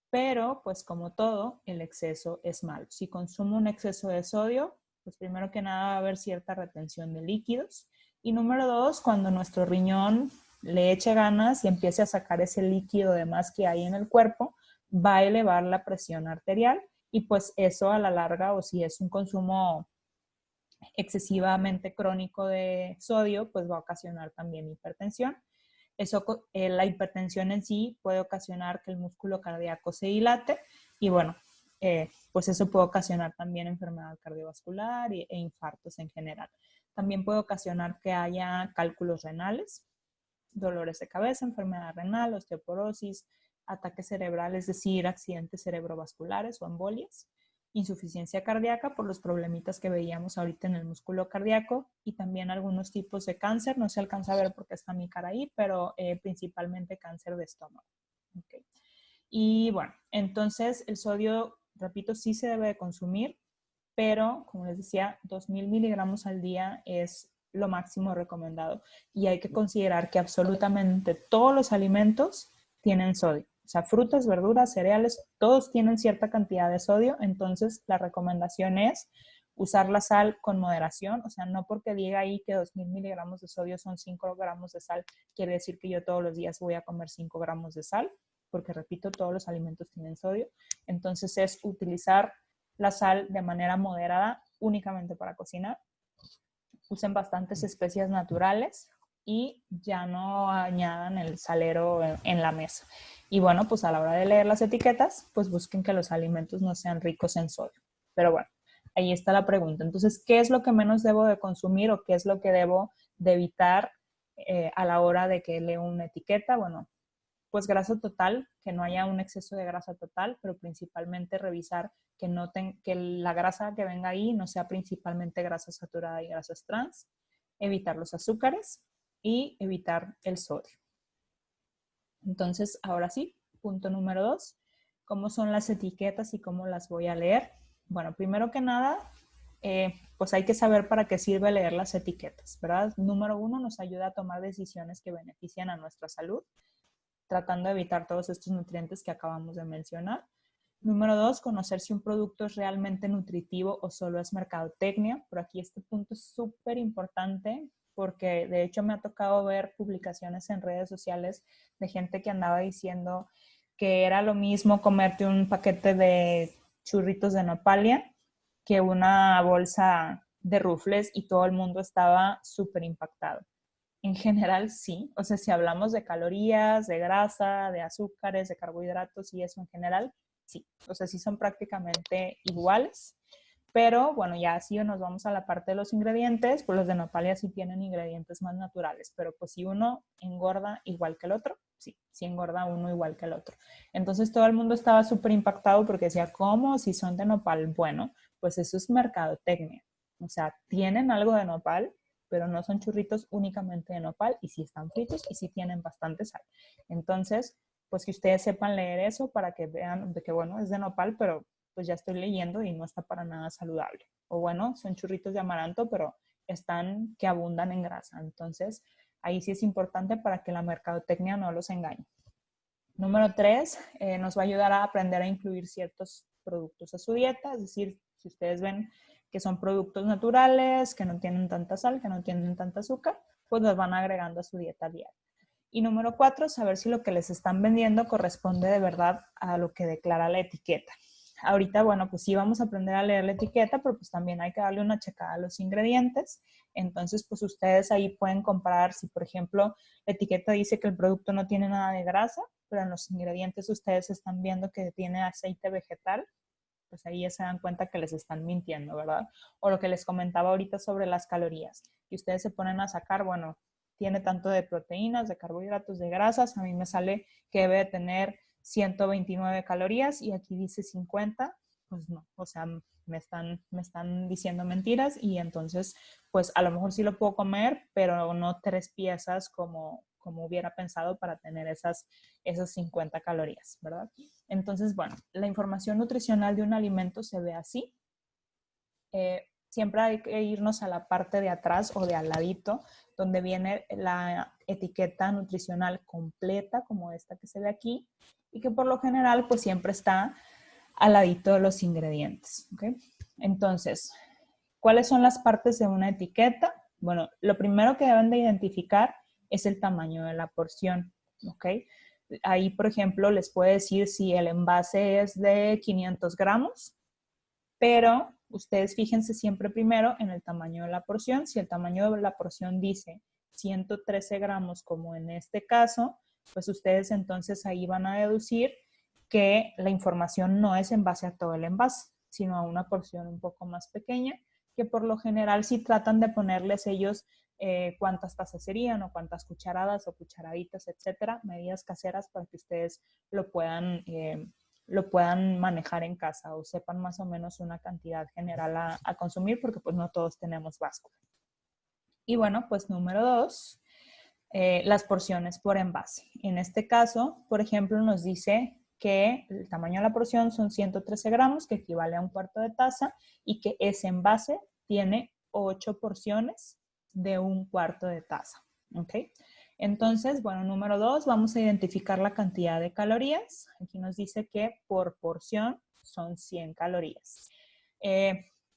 Pero, pues como todo, el exceso es malo. Si consumo un exceso de sodio, pues primero que nada va a haber cierta retención de líquidos. Y número 2, cuando nuestro riñón le eche ganas y empiece a sacar ese líquido de más que hay en el cuerpo, va a elevar la presión arterial, y pues eso a la larga, o si es un consumo excesivamente crónico de sodio, pues va a ocasionar también hipertensión. La hipertensión en sí puede ocasionar que el músculo cardíaco se dilate, y bueno, pues eso puede ocasionar también enfermedad cardiovascular e infartos en general. También puede ocasionar que haya cálculos renales, dolores de cabeza, enfermedad renal, osteoporosis, ataque cerebral, es decir, accidentes cerebrovasculares o embolias, insuficiencia cardíaca por los problemitas que veíamos ahorita en el músculo cardíaco, y también algunos tipos de cáncer. No se alcanza a ver porque está mi cara ahí, pero principalmente cáncer de estómago. Okay. Y bueno, entonces el sodio, repito, sí se debe de consumir, pero como les decía, 2000 miligramos al día es lo máximo recomendado, y hay que considerar que absolutamente todos los alimentos tienen sodio. O sea, frutas, verduras, cereales, todos tienen cierta cantidad de sodio. Entonces la recomendación es usar la sal con moderación. O sea, no porque diga ahí que 2000 miligramos de sodio son 5 gramos de sal, quiere decir que yo todos los días voy a comer 5 gramos de sal, porque repito, todos los alimentos tienen sodio. Entonces es utilizar la sal de manera moderada únicamente para cocinar. Usen bastantes especias naturales y ya no añadan el salero en la mesa. Y bueno, pues a la hora de leer las etiquetas, pues busquen que los alimentos no sean ricos en sodio. Pero bueno, ahí está la pregunta. Entonces, ¿qué es lo que menos debo de consumir o qué es lo que debo de evitar a la hora de que leo una etiqueta? Bueno, pues grasa total, que no haya un exceso de grasa total, pero principalmente revisar que la grasa que venga ahí no sea principalmente grasa saturada y grasas trans, evitar los azúcares y evitar el sodio. Entonces, ahora sí, punto número 2, ¿cómo son las etiquetas y cómo las voy a leer? Bueno, primero que nada, pues hay que saber para qué sirve leer las etiquetas, ¿verdad? Número 1, nos ayuda a tomar decisiones que benefician a nuestra salud, tratando de evitar todos estos nutrientes que acabamos de mencionar. Número 2, conocer si un producto es realmente nutritivo o solo es mercadotecnia. Por aquí este punto es súper importante, porque de hecho me ha tocado ver publicaciones en redes sociales de gente que andaba diciendo que era lo mismo comerte un paquete de churritos de Nopalia que una bolsa de rufles, y todo el mundo estaba súper impactado. En general, sí. O sea, si hablamos de calorías, de grasa, de azúcares, de carbohidratos y eso en general, sí. O sea, sí son prácticamente iguales. Pero bueno, ya si nos vamos a la parte de los ingredientes, pues los de Nopalia sí tienen ingredientes más naturales. Pero pues si uno engorda igual que el otro, sí, sí engorda uno igual que el otro. Entonces todo el mundo estaba súper impactado porque decía, ¿cómo? Si son de nopal. Bueno, pues eso es mercadotecnia. O sea, tienen algo de nopal, pero no son churritos únicamente de nopal, y sí están fritos y sí tienen bastante sal. Entonces, pues que ustedes sepan leer eso para que vean de que, bueno, es de nopal, pero pues ya estoy leyendo y no está para nada saludable. O bueno, son churritos de amaranto, pero están que abundan en grasa. Entonces, ahí sí es importante para que la mercadotecnia no los engañe. Número 3, nos va a ayudar a aprender a incluir ciertos productos a su dieta, es decir, si ustedes ven que son productos naturales, que no tienen tanta sal, que no tienen tanta azúcar, pues los van agregando a su dieta diaria. Y número 4, saber si lo que les están vendiendo corresponde de verdad a lo que declara la etiqueta. Ahorita, bueno, pues sí vamos a aprender a leer la etiqueta, pero pues también hay que darle una checada a los ingredientes. Entonces, pues ustedes ahí pueden comparar si, por ejemplo, la etiqueta dice que el producto no tiene nada de grasa, pero en los ingredientes ustedes están viendo que tiene aceite vegetal, pues ahí ya se dan cuenta que les están mintiendo, ¿verdad? O lo que les comentaba ahorita sobre las calorías, que ustedes se ponen a sacar, bueno, tiene tanto de proteínas, de carbohidratos, de grasas, a mí me sale que debe tener 129 calorías y aquí dice 50, pues no, o sea, me están diciendo mentiras y entonces pues a lo mejor sí lo puedo comer, pero no 3 piezas como hubiera pensado para tener esas 50 calorías, ¿verdad? Entonces, bueno, la información nutricional de un alimento se ve así. Siempre hay que irnos a la parte de atrás o de al ladito, donde viene la etiqueta nutricional completa, como esta que se ve aquí, y que por lo general pues siempre está al ladito de los ingredientes, ¿okay? Entonces, ¿cuáles son las partes de una etiqueta? Bueno, lo primero que deben de identificar es el tamaño de la porción, ¿ok? Ahí, por ejemplo, les puede decir si el envase es de 500 gramos, pero ustedes fíjense siempre primero en el tamaño de la porción. Si el tamaño de la porción dice 113 gramos, como en este caso, pues ustedes entonces ahí van a deducir que la información no es en base a todo el envase, sino a una porción un poco más pequeña, que por lo general si tratan de ponerles ellos cuántas tazas serían o cuántas cucharadas o cucharaditas, etcétera, medidas caseras para que ustedes lo puedan manejar en casa o sepan más o menos una cantidad general a consumir, porque pues no todos tenemos báscula. Y bueno, pues número 2, las porciones por envase. En este caso, por ejemplo, nos dice que el tamaño de la porción son 113 gramos, que equivale a 1/4 de taza, y que ese envase tiene 8 porciones de 1/4 de taza. ¿Ok? Entonces, bueno, número 2, vamos a identificar la cantidad de calorías. Aquí nos dice que por porción son 100 calorías.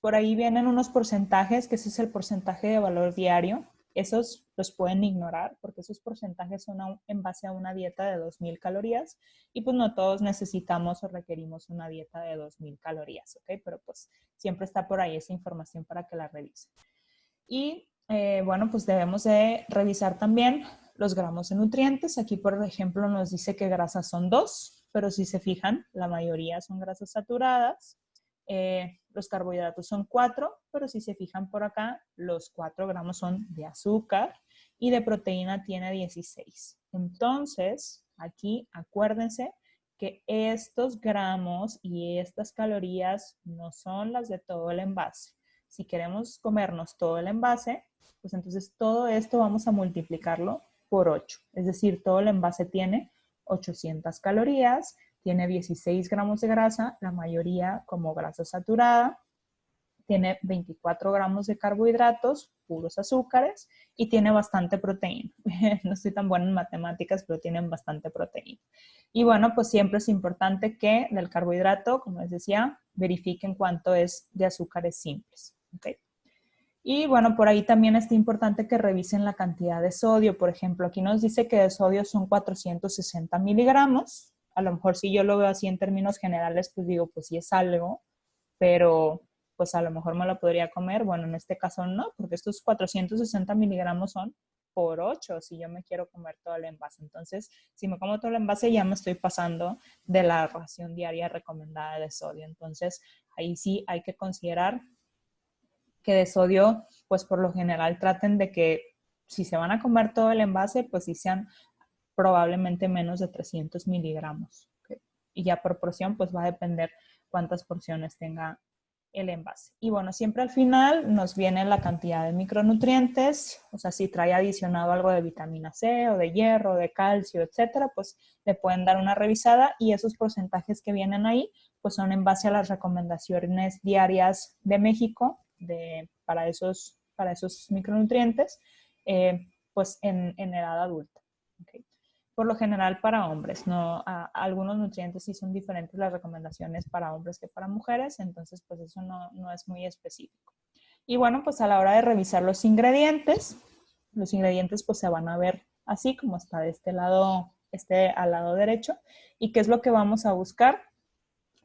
Por ahí vienen unos porcentajes, que ese es el porcentaje de valor diario. Esos los pueden ignorar porque esos porcentajes son en base a una dieta de 2.000 calorías y pues no todos necesitamos o requerimos una dieta de 2.000 calorías, ¿ok? Pero pues siempre está por ahí esa información para que la revisen. Y bueno, pues debemos de revisar también los gramos de nutrientes. Aquí, por ejemplo, nos dice que grasas son 2, pero si se fijan, la mayoría son grasas saturadas. Los carbohidratos son 4, pero si se fijan por acá, los 4 gramos son de azúcar y de proteína tiene 16. Entonces, aquí acuérdense que estos gramos y estas calorías no son las de todo el envase. Si queremos comernos todo el envase, pues entonces todo esto vamos a multiplicarlo por 8. Es decir, todo el envase tiene 800 calorías, tiene 16 gramos de grasa, la mayoría como grasa saturada, tiene 24 gramos de carbohidratos, puros azúcares, y tiene bastante proteína. No estoy tan buena en matemáticas, pero tienen bastante proteína. Y bueno, pues siempre es importante que del carbohidrato, como les decía, verifiquen cuánto es de azúcares simples. ¿Okay? Y bueno, por ahí también es importante que revisen la cantidad de sodio. Por ejemplo, aquí nos dice que de sodio son 460 miligramos. A lo mejor si yo lo veo así en términos generales, pues digo, pues sí es algo, pero pues a lo mejor me lo podría comer. Bueno, en este caso no, porque estos 460 miligramos son por 8 si yo me quiero comer todo el envase. Entonces, si me como todo el envase, ya me estoy pasando de la ración diaria recomendada de sodio. Entonces, ahí sí hay que considerar que de sodio, pues por lo general traten de que si se van a comer todo el envase, pues sí sean probablemente menos de 300 miligramos. ¿Okay? Y ya por porción, pues va a depender cuántas porciones tenga el envase. Y bueno, siempre al final nos viene la cantidad de micronutrientes, o sea, si trae adicionado algo de vitamina C o de hierro, de calcio, etcétera, pues le pueden dar una revisada y esos porcentajes que vienen ahí, pues son en base a las recomendaciones diarias de México para esos micronutrientes, pues en edad adulta. ¿Okay? Por lo general para hombres, no, algunos nutrientes sí son diferentes las recomendaciones para hombres que para mujeres, entonces pues eso no es muy específico. Y bueno, pues a la hora de revisar los ingredientes pues se van a ver así como está de este lado, al lado derecho. ¿Y qué es lo que vamos a buscar?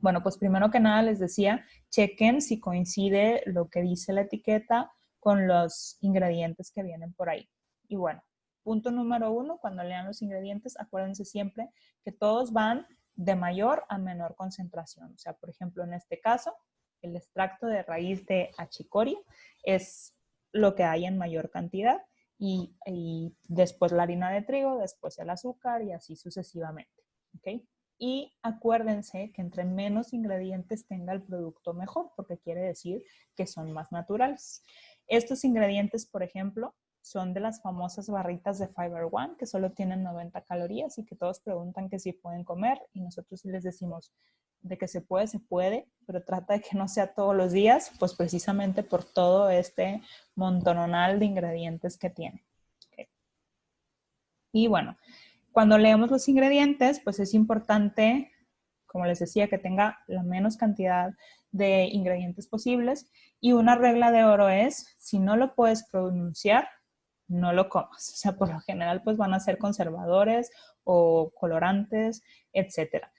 Bueno, pues primero que nada les decía, chequen si coincide lo que dice la etiqueta con los ingredientes que vienen por ahí. Y bueno, punto número 1, cuando lean los ingredientes, acuérdense siempre que todos van de mayor a menor concentración. O sea, por ejemplo, en este caso, el extracto de raíz de achicoria es lo que hay en mayor cantidad y después la harina de trigo, después el azúcar y así sucesivamente. ¿Ok? Y acuérdense que entre menos ingredientes tenga el producto mejor, porque quiere decir que son más naturales. Estos ingredientes, por ejemplo, son de las famosas barritas de Fiber One, que solo tienen 90 calorías y que todos preguntan que si pueden comer, y nosotros les decimos de que se puede, pero trata de que no sea todos los días, pues precisamente por todo este montonal de ingredientes que tiene. Okay. Y bueno, cuando leemos los ingredientes, pues es importante, como les decía, que tenga la menos cantidad de ingredientes posibles. Y una regla de oro es, si no lo puedes pronunciar, no lo comas. O sea, por lo general, pues van a ser conservadores o colorantes, etcétera.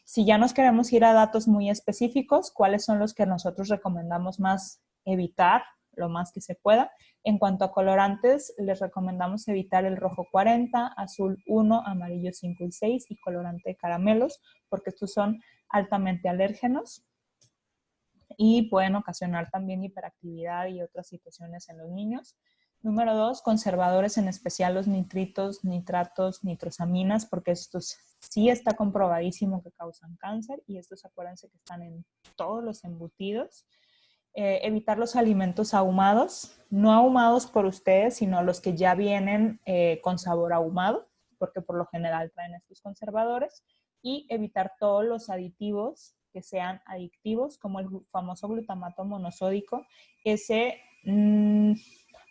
Si ya nos queremos ir a datos muy específicos, ¿cuáles son los que nosotros recomendamos más evitar lo más que se pueda? En cuanto a colorantes, les recomendamos evitar el rojo 40, azul 1, amarillo 5 y 6 y colorante de caramelos, porque estos son altamente alérgenos y pueden ocasionar también hiperactividad y otras situaciones en los niños. Número 2, conservadores, en especial los nitritos, nitratos, nitrosaminas, porque estos sí está comprobadísimo que causan cáncer y estos acuérdense que están en todos los embutidos. Evitar los alimentos ahumados, no ahumados por ustedes, sino los que ya vienen con sabor ahumado, porque por lo general traen estos conservadores, y evitar todos los aditivos que sean adictivos, como el famoso glutamato monosódico. Ese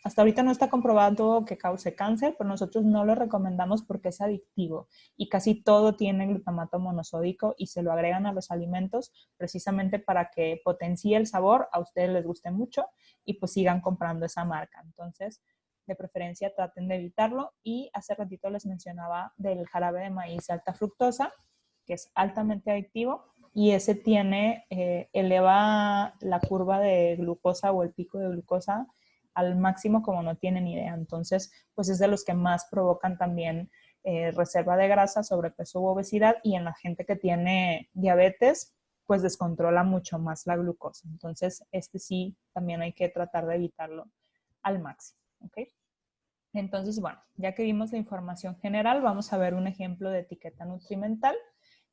hasta ahorita no está comprobado que cause cáncer, pero nosotros no lo recomendamos porque es adictivo y casi todo tiene glutamato monosódico y se lo agregan a los alimentos precisamente para que potencie el sabor, a ustedes les guste mucho y pues sigan comprando esa marca. Entonces, de preferencia traten de evitarlo. Y hace ratito les mencionaba del jarabe de maíz de alta fructosa, que es altamente adictivo y ese eleva la curva de glucosa o el pico de glucosa al máximo como no tienen idea. Entonces, pues es de los que más provocan también reserva de grasa, sobrepeso u obesidad, y en la gente que tiene diabetes, pues descontrola mucho más la glucosa. Entonces, este sí también hay que tratar de evitarlo al máximo. ¿Ok? Entonces, bueno, ya que vimos la información general, vamos a ver un ejemplo de etiqueta nutrimental.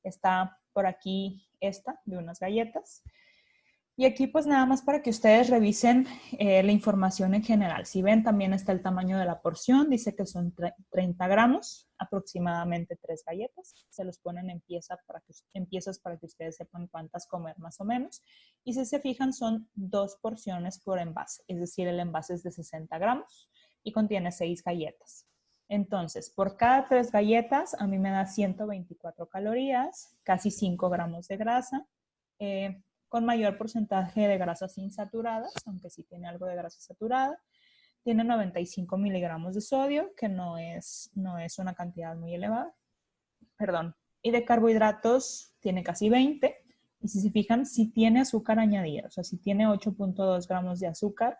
Está por aquí esta, de unas galletas. Y aquí pues nada más para que ustedes revisen la información en general. Si ven, también está el tamaño de la porción. Dice que son 30 gramos, aproximadamente 3 galletas. Se los ponen en piezas para que ustedes sepan cuántas comer más o menos. Y si se fijan, son 2 porciones por envase. Es decir, el envase es de 60 gramos y contiene 6 galletas. Entonces, por cada 3 galletas, a mí me da 124 calorías, casi 5 gramos de grasa. Con mayor porcentaje de grasas insaturadas, aunque sí tiene algo de grasa saturada. Tiene 95 miligramos de sodio, que no es una cantidad muy elevada. Perdón. Y de carbohidratos tiene casi 20. Y si se fijan, sí tiene azúcar añadida. O sea, sí tiene 8.2 gramos de azúcar,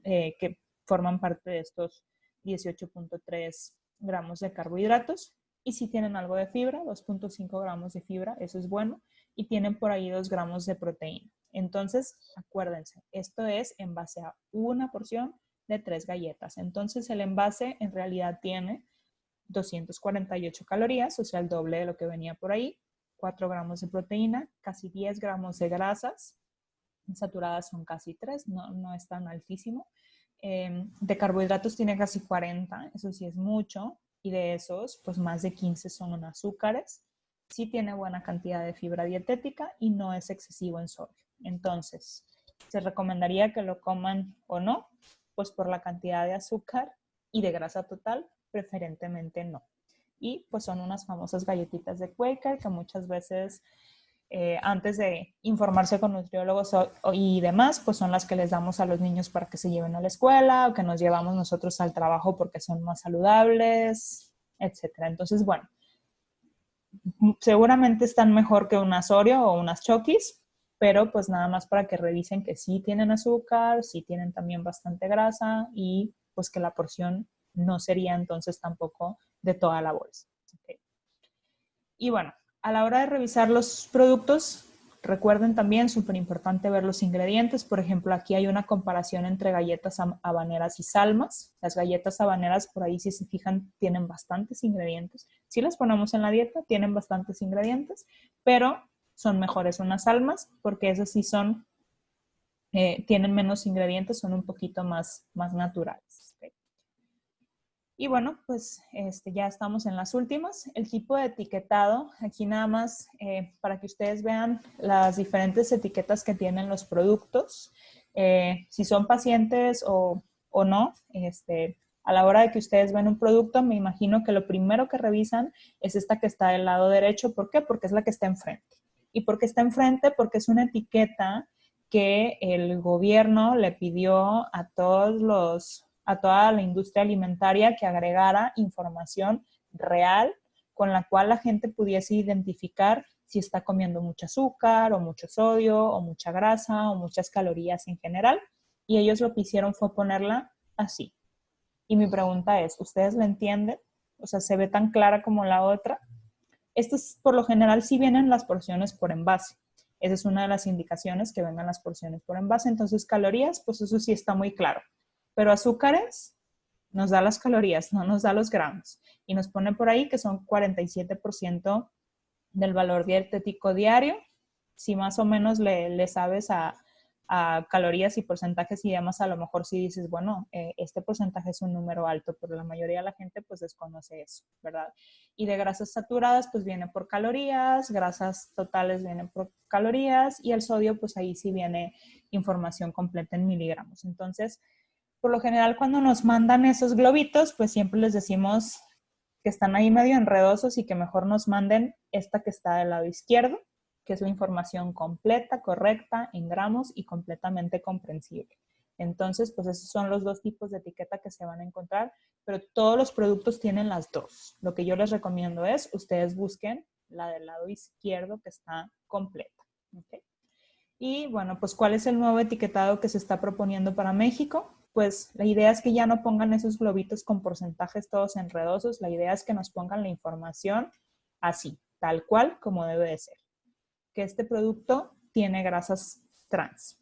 que forman parte de estos 18.3 gramos de carbohidratos. Y sí tienen algo de fibra, 2.5 gramos de fibra, eso es bueno. Y tienen por ahí 2 gramos de proteína. Entonces, acuérdense, esto es en base a una porción de 3 galletas. Entonces, el envase en realidad tiene 248 calorías, o sea, el doble de lo que venía por ahí, 4 gramos de proteína, casi 10 gramos de grasas, saturadas son casi 3, no es tan altísimo. De carbohidratos tiene casi 40, eso sí es mucho, y de esos, pues más de 15 son azúcares. Sí tiene buena cantidad de fibra dietética y no es excesivo en sodio. Entonces, ¿se recomendaría que lo coman o no? Pues por la cantidad de azúcar y de grasa total, preferentemente no. Y pues son unas famosas galletitas de Quaker que muchas veces antes de informarse con nutriólogos y demás, pues son las que les damos a los niños para que se lleven a la escuela o que nos llevamos nosotros al trabajo porque son más saludables, etcétera. Entonces, bueno, seguramente están mejor que unas Oreo o unas Chokis, pero pues nada más para que revisen que sí tienen azúcar, sí tienen también bastante grasa y pues que la porción no sería entonces tampoco de toda la bolsa. Okay. Y bueno, a la hora de revisar los productos, recuerden también, súper importante ver los ingredientes. Por ejemplo, aquí hay una comparación entre galletas habaneras y salmas. Las galletas habaneras, por ahí si se fijan, tienen bastantes ingredientes. Si las ponemos en la dieta, tienen bastantes ingredientes, pero son mejores unas salmas porque esas sí son, tienen menos ingredientes, son un poquito más naturales. ¿Okay? Y bueno, pues ya estamos en las últimas. El tipo de etiquetado, aquí nada más para que ustedes vean las diferentes etiquetas que tienen los productos, si son pacientes o no, a la hora de que ustedes ven un producto, me imagino que lo primero que revisan es esta que está del lado derecho. ¿Por qué? Porque es la que está enfrente. ¿Y por qué está enfrente? Porque es una etiqueta que el gobierno le pidió a toda la industria alimentaria que agregara información real con la cual la gente pudiese identificar si está comiendo mucho azúcar o mucho sodio o mucha grasa o muchas calorías en general. Y ellos lo que hicieron fue ponerla así. Y mi pregunta es, ¿ustedes la entienden? O sea, ¿se ve tan clara como la otra? Estas por lo general sí vienen las porciones por envase. Esa es una de las indicaciones, que vengan las porciones por envase. Entonces, calorías, pues eso sí está muy claro. Pero azúcares nos da las calorías, no nos da los gramos. Y nos pone por ahí que son 47% del valor dietético diario. Si más o menos le sabes a calorías y porcentajes y demás, a lo mejor sí dices, bueno, este porcentaje es un número alto, pero la mayoría de la gente pues desconoce eso, ¿verdad? Y de grasas saturadas pues viene por calorías, grasas totales vienen por calorías y el sodio pues ahí sí viene información completa en miligramos. Entonces, por lo general cuando nos mandan esos globitos, pues siempre les decimos que están ahí medio enredosos y que mejor nos manden esta que está del lado izquierdo, que es la información completa, correcta, en gramos y completamente comprensible. Entonces, pues esos son los dos tipos de etiqueta que se van a encontrar, pero todos los productos tienen las dos. Lo que yo les recomiendo es, ustedes busquen la del lado izquierdo que está completa. ¿Okay? Y bueno, pues ¿cuál es el nuevo etiquetado que se está proponiendo para México? Pues la idea es que ya no pongan esos globitos con porcentajes todos enredosos, la idea es que nos pongan la información así, tal cual como debe de ser. Que este producto tiene grasas trans.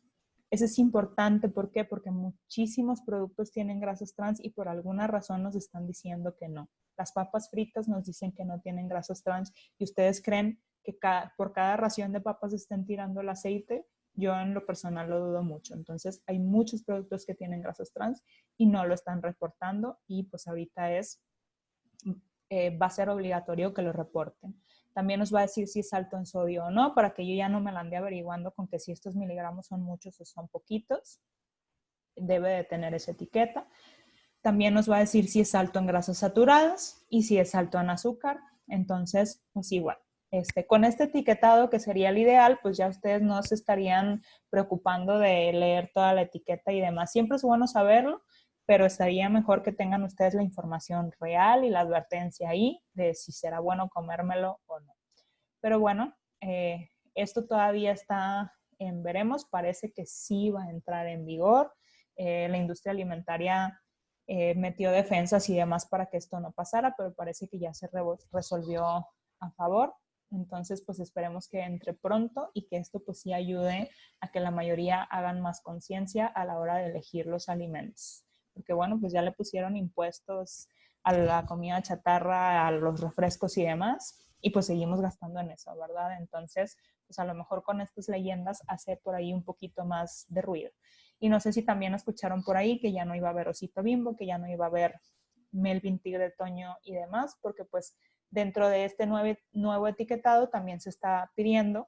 Eso es importante, ¿por qué? Porque muchísimos productos tienen grasas trans y por alguna razón nos están diciendo que no. Las papas fritas nos dicen que no tienen grasas trans y ustedes creen que por cada ración de papas estén tirando el aceite. Yo en lo personal lo dudo mucho. Entonces hay muchos productos que tienen grasas trans y no lo están reportando y pues ahorita va a ser obligatorio que lo reporten. También nos va a decir si es alto en sodio o no, para que yo ya no me la ande averiguando con que si estos miligramos son muchos o son poquitos. Debe de tener esa etiqueta. También nos va a decir si es alto en grasas saturadas y si es alto en azúcar. Entonces, pues igual. Con este etiquetado, que sería el ideal, pues ya ustedes no se estarían preocupando de leer toda la etiqueta y demás. Siempre es bueno saberlo, pero estaría mejor que tengan ustedes la información real y la advertencia ahí de si será bueno comérmelo o no. Pero bueno, esto todavía está en veremos, parece que sí va a entrar en vigor. La industria alimentaria metió defensas y demás para que esto no pasara, pero parece que ya se resolvió a favor. Entonces, pues esperemos que entre pronto y que esto pues sí ayude a que la mayoría hagan más conciencia a la hora de elegir los alimentos. Porque bueno, pues ya le pusieron impuestos a la comida chatarra, a los refrescos y demás, y pues seguimos gastando en eso, ¿verdad? Entonces, pues a lo mejor con estas leyendas hace por ahí un poquito más de ruido. Y no sé si también escucharon por ahí que ya no iba a haber Osito Bimbo, que ya no iba a haber Melvin Tigre Toño y demás, porque pues dentro de este nuevo etiquetado también se está pidiendo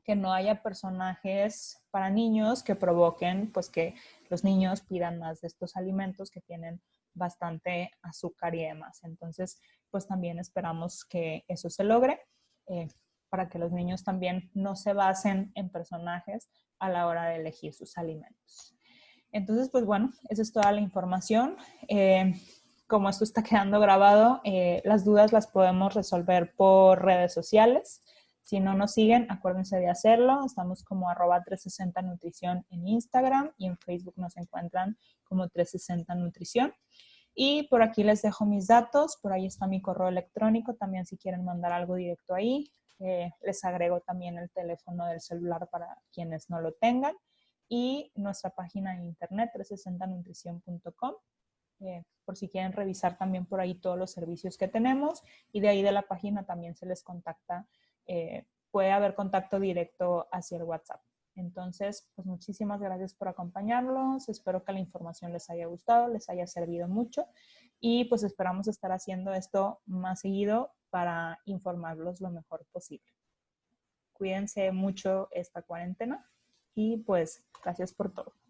que no haya personajes para niños que provoquen pues que los niños pidan más de estos alimentos que tienen bastante azúcar y demás. Entonces, pues también esperamos que eso se logre para que los niños también no se basen en personajes a la hora de elegir sus alimentos. Entonces, pues bueno, esa es toda la información. Como esto está quedando grabado, las dudas las podemos resolver por redes sociales. Si no nos siguen, acuérdense de hacerlo. Estamos como @360 Nutrición en Instagram y en Facebook nos encuentran como 360 Nutrición. Y por aquí les dejo mis datos. Por ahí está mi correo electrónico. También si quieren mandar algo directo ahí, Les agrego también el teléfono del celular para quienes no lo tengan y nuestra página de internet 360nutrición.com. Por si quieren revisar también por ahí todos los servicios que tenemos y de ahí de la página también se les contacta, puede haber contacto directo hacia el WhatsApp. Entonces, pues muchísimas gracias por acompañarnos, espero que la información les haya gustado, les haya servido mucho y pues esperamos estar haciendo esto más seguido para informarlos lo mejor posible. Cuídense mucho esta cuarentena y pues gracias por todo.